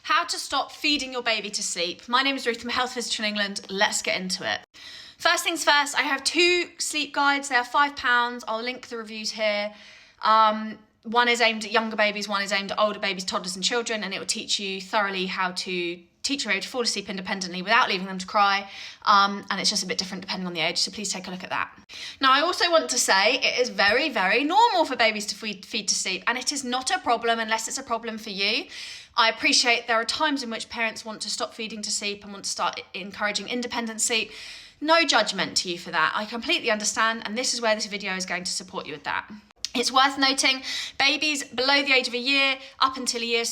How to stop feeding your baby to sleep. My name is Ruth, I'm a health visitor in England. Let's get into it. First things first, I have 2 sleep guides. They are £5. I'll link the reviews here. One is aimed at younger babies, one is aimed at older babies, toddlers and children, and it will teach you thoroughly how to teach your baby to fall asleep independently without leaving them to cry. And it's just a bit different depending on the age, so please take a look at that. Now, I also want to say it is very, very normal for babies to feed to sleep, and it is not a problem unless it's a problem for you. I appreciate there are times in which parents want to stop feeding to sleep and want to start encouraging independent sleep. No judgment to you for that. I completely understand, and this is where this video is going to support you with that. It's worth noting, babies below the age of a year, up until a year,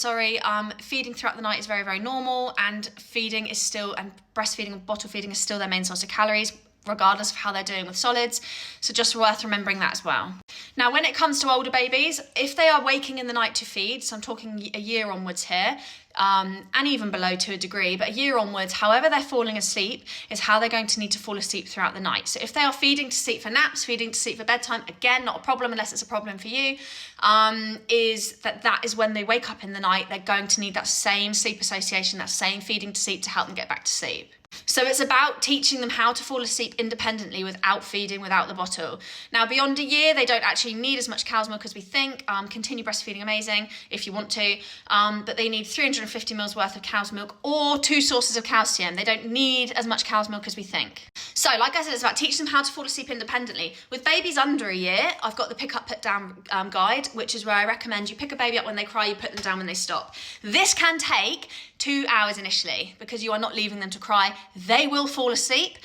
feeding throughout the night is very, very normal, and breastfeeding and bottle feeding is still their main source of calories, regardless of how they're doing with solids. So just worth remembering that as well. Now, when it comes to older babies, if they are waking in the night to feed, so I'm talking a year onwards here, and even below to a degree, but a year onwards, however they're falling asleep is how they're going to need to fall asleep throughout the night. So if they are feeding to sleep for naps, feeding to sleep for bedtime, again, not a problem unless it's a problem for you, that is when they wake up in the night, they're going to need that same sleep association, that same feeding to sleep to help them get back to sleep. So it's about teaching them how to fall asleep independently without feeding, without the bottle. Now, beyond a year, they don't actually need as much cow's milk as we think. Continue breastfeeding, amazing, if you want to. But they need 350 mils worth of cow's milk or 2 sources of calcium. They don't need as much cow's milk as we think. So, like I said, it's about teaching them how to fall asleep independently. With babies under a year, I've got the pick up, put down guide, which is where I recommend you pick a baby up when they cry, you put them down when they stop. This can take 2 hours initially because you are not leaving them to cry. They will fall asleep.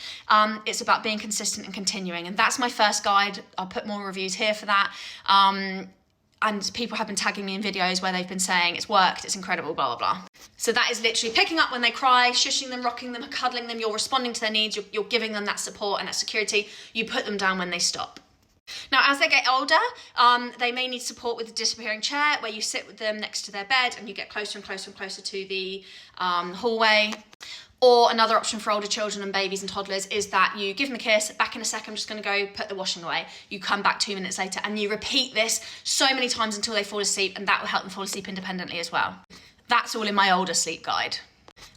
It's about being consistent and continuing. And that's my first guide. I'll put more reviews here for that. And people have been tagging me in videos where they've been saying it's worked, it's incredible, blah, blah, blah. So that is literally picking up when they cry, shushing them, rocking them, cuddling them. You're responding to their needs. You're giving them that support and that security. You put them down when they stop. Now, as they get older, they may need support with the disappearing chair, where you sit with them next to their bed and you get closer and closer and closer to the hallway. Or another option for older children and babies and toddlers is that you give them a kiss, back in a sec, I'm just going to go put the washing away. You come back 2 minutes later and you repeat this so many times until they fall asleep, and that will help them fall asleep independently as well. That's all in my older sleep guide.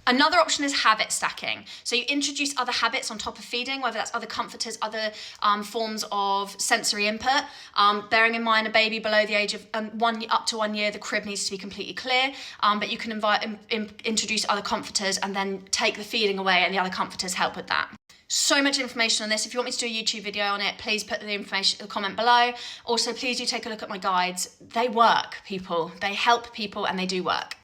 Another option is habit stacking. So you introduce other habits on top of feeding, whether that's other comforters, other forms of sensory input. Bearing in mind a baby below the age of up to 1 year, the crib needs to be completely clear, but you can introduce other comforters and then take the feeding away, and the other comforters help with that. So much information on this. If you want me to do a YouTube video on it, please put the information in the comment below. Also, please do take a look at my guides. They work, people. They help people and they do work.